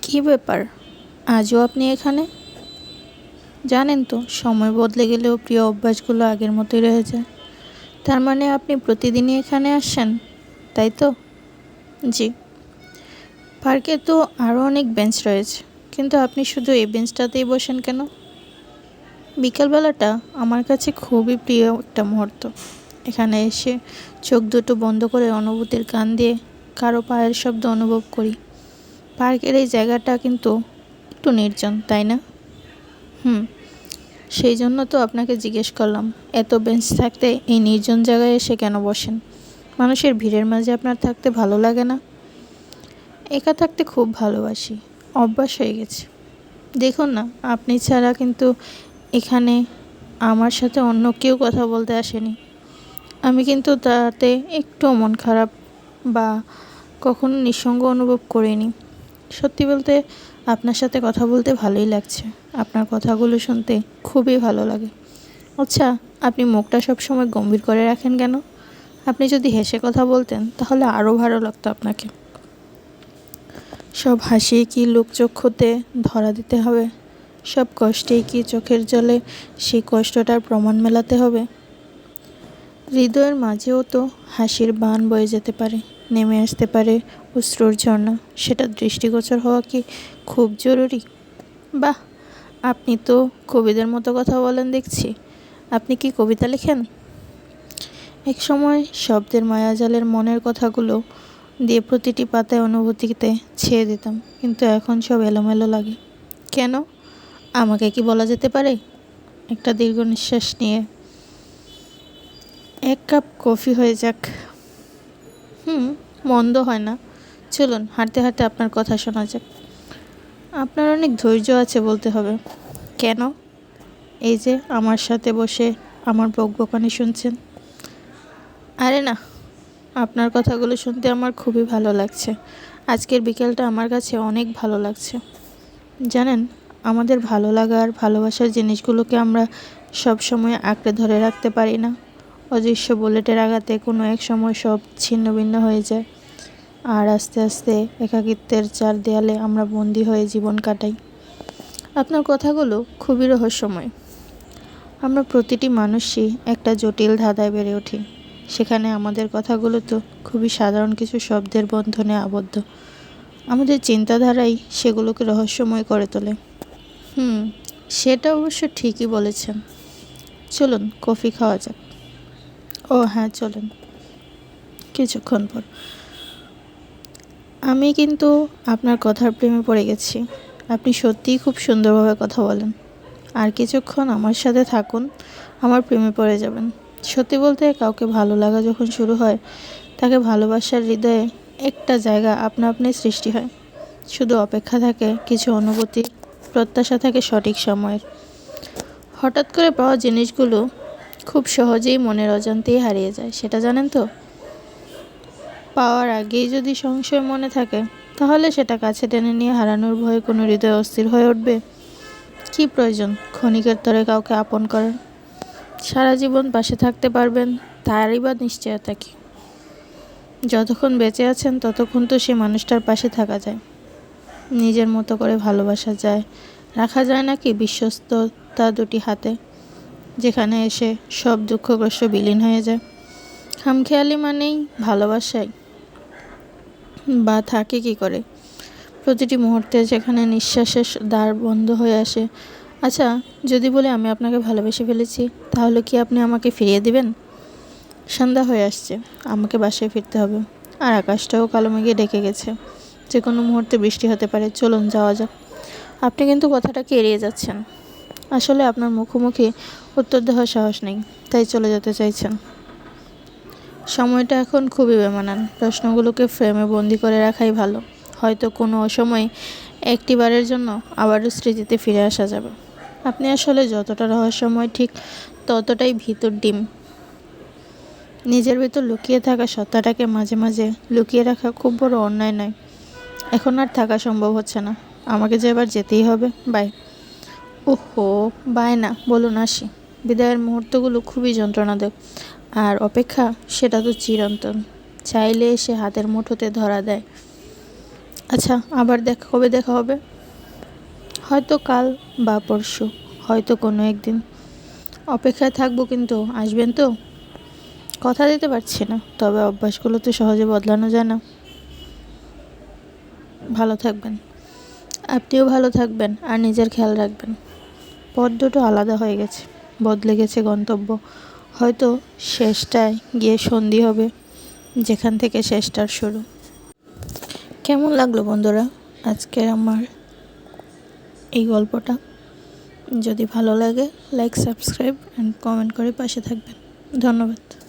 কী ব্যাপার, আজও আপনি এখানে? জানেন তো, সময় বদলে গেলেও প্রিয় অভ্যাসগুলো আগের মতোই রয়ে যায়। তার মানে আপনি প্রতিদিনই এখানে আসেন, তাই তো? জি। পার্কে তো আরও অনেক বেঞ্চ রয়েছে, কিন্তু আপনি শুধু এই বেঞ্চটাতেই বসেন কেন? বিকালবেলাটা আমার কাছে খুবই প্রিয় একটা মুহূর্ত। এখানে এসে চোখ দুটো বন্ধ করে অনুভূতির কান দিয়ে কারো পায়ের শব্দ অনুভব করি। পার্কের এই জায়গাটা কিন্তু একটু নির্জন, তাই না? হুম। সেই জন্য তো আপনাকে জিজ্ঞেস করলাম, এত বেঞ্চ থাকতে এই নির্জন জায়গায় এসে কেন বসেন? মানুষের ভিড়ের মাঝে আপনার থাকতে ভালো লাগে না? একা থাকতে খুব ভালোবাসি, অভ্যাস হয়ে গেছে। দেখুন না, আপনি ছাড়া কিন্তু এখানে আমার সাথে অন্য কেউ কথা বলতে আসেনি। আমি কিন্তু তাতে একটু মন খারাপ বা কখনো নিঃসঙ্গ অনুভব করিনি। সত্যি বলতে আপনার সাথে কথা বলতে ভালোই লাগছে। আপনার কথাগুলো শুনতে খুবই ভালো লাগে। আচ্ছা, আপনি মুখটা সবসময় গম্ভীর করে রাখেন কেন? আপনি যদি হেসে কথা বলতেন তাহলে আরও ভালো লাগতো আপনাকে। সব হাসি কি লোকচক্ষুতে ধরা দিতে হবে? সব কষ্টেই কি চোখের জলে সেই কষ্টটার প্রমাণ মেলাতে হবে? হৃদয়ের মাঝেও তো হাসির বান বয়ে যেতে পারে, নেমে আসতে পারে অশ্রুর ঝর্ণা। সেটা দৃষ্টিগোচর হওয়া কি খুব জরুরি? বাহ, আপনি তো কবিদের মতো কথা বলেন দেখছি। আপনি কি কবিতা লেখেন? এক সময় শব্দের মায়াজালের মনের কথাগুলো দিয়ে প্রতিটি পাতায় অনুভূতিতে ছেয়ে দিতাম, কিন্তু এখন সব এলোমেলো লাগে। কেন? আমাকে কি বলা যেতে পারে? একটা দীর্ঘ নিঃশ্বাস নিয়ে, এক কাপ কফি হয়ে যাক। মন্দ হয় না। চলুন, হাঁটতে হাঁটতে আপনার কথা শোনা যাক। আপনার অনেক ধৈর্য আছে বলতে হবে। কেন? এই যে আমার সাথে বসে আমার বকবকানি শুনছেন। আরে না, আপনার কথাগুলো শুনতে আমার খুবই ভালো লাগছে। আজকের বিকেলটা আমার কাছে অনেক ভালো লাগছে। জানেন, আমাদের ভালো লাগা আর ভালোবাসার জিনিসগুলোকে আমরা সব সময় আঁকড়ে ধরে রাখতে পারি না। অদৃশ্য বুলেটের আঘাতে কোনো এক সময় সব ছিন্ন ভিন্ন হয়ে যায়, আর আস্তে আস্তে একাকিত্বের চার দেয়ালে আমরা বন্দী হয়ে জীবন কাটাই। আপনার কথাগুলো খুবই রহস্যময়। আমরা প্রতিটি মানুষই একটা জটিল ধাঁধায় বেড়ে উঠি। সেখানে আমাদের কথাগুলো তো খুবই সাধারণ কিছু শব্দের বন্ধনে আবদ্ধ। আমাদের চিন্তাধারাই সেগুলোকে রহস্যময় করে তোলে। সেটা অবশ্য ঠিকই বলেছেন। চলুন কফি খাওয়া যাক। ও হ্যাঁ, চলুন, কিছুক্ষণ পর। আমি কিন্তু আপনার কথার প্রেমে পড়ে গেছি। আপনি সত্যিই খুব সুন্দরভাবে কথা বলেন। আর কিছুক্ষণ আমার সাথে থাকুন, আমার প্রেমে পড়ে যাবেন। সত্যি বলতে, কাউকে ভালো লাগা যখন শুরু হয়, তাকে ভালোবাসার হৃদয়ে একটা জায়গা আপনা আপনি সৃষ্টি হয়। শুধু অপেক্ষা থাকে কিছু অনুভূতি, প্রত্যাশা থাকে সঠিক সময়ের। হঠাৎ করে পাওয়া জিনিসগুলো খুব সহজেই মনের অজান্তেই হারিয়ে যায়, সেটা জানেন তো? পাওয়ার আগেই যদি সংশয় মনে থাকে, তাহলে সেটা কাছে টেনে নিয়ে হারানোর ভয়ে কোনো হৃদয় অস্থির হয়ে উঠবে? কি প্রয়োজন ক্ষণিকের তরে কাউকে আপন করার? সারা জীবন পাশে থাকতে পারবেন তারই বা নিশ্চয়তা কি? যতক্ষণ বেঁচে আছেন ততক্ষণ তো সে মানুষটার পাশে থাকা যায়, নিজের মতো করে ভালোবাসা যায়। রাখা যায় নাকি বিশ্বস্ততা দুটি হাতে, যেখানে এসে সব দুঃখ কষ্ট বিলীন হয়ে যায়? খামখেয়ালি মানেই ভালোবাসায় বা থাকে কি করে? প্রতিটি মুহূর্তে যেখানে নিঃশ্বাসের দ্বার বন্ধ হয়ে আসে। আচ্ছা, যদি বলে আমি আপনাকে ভালোবেসে ফেলেছি, তাহলে কি আপনি আমাকে ফিরিয়ে দিবেন? সন্ধ্যা হয়ে আসছে, আমাকে বাসায় ফিরতে হবে। আর আকাশটাও কালো মেঘে ঢেকে গেছে, যে কোনো মুহূর্তে বৃষ্টি হতে পারে। চলুন যাওয়া যাক। আপনি কিন্তু কথাটাকে এড়িয়ে যাচ্ছেন। আসলে আপনার মুখোমুখি উত্তর দেওয়ার সাহস নেই, তাই চলে যেতে চাইছেন। সময়টা এখন খুবই বেমানান। প্রশ্নগুলোকে ফ্রেমে বন্দি করে রাখাই ভালো। হয়তো কোনো অসময়ে একটিবারের জন্য আবারও স্মৃতিতে ফিরে আসা যাবে। আপনি আসলে যতটা রহস্যময়, ঠিক ততটাই ভিতর ডিম। নিজের ভিতর লুকিয়ে থাকা সত্তাটাকে মাঝে মাঝে লুকিয়ে রাখা খুব বড় অন্যায় নয়। এখন আর থাকা সম্ভব হচ্ছে না, আমাকে যে এবার যেতেই হবে। বাই। ওহো, বাই না, বলুন আসি। বিদায়ের মুহূর্তগুলো খুবই যন্ত্রণাদায়ক, আর অপেক্ষা, সেটা তো চিরন্তন। চাইলে এসে হাতের মুঠোতে ধরা দেয়। আচ্ছা, আবার কবে দেখা হবে? হয়তো কাল বা পরশু, হয়তো কোনো একদিন। অপেক্ষায় থাকবো, কিন্তু আসবেন তো? কথা দিতে পারছি না, তবে অভ্যাসগুলো তো সহজে বদলানো যায় না। ভালো থাকবেন। আপনিও ভালো থাকবেন আর নিজের খেয়াল রাখবেন। পথ দুটো আলাদা হয়ে গেছে, বদলে গেছে গন্তব্য। হয়তো শেষটায় গিয়ে সন্ধি হবে, যেখান থেকে শেষটার শুরু। কেমন লাগলো বন্ধুরা আজকের আমার এই গল্পটা? যদি ভালো লাগে, লাইক, সাবস্ক্রাইব অ্যান্ড কমেন্ট করে পাশে থাকবেন। ধন্যবাদ।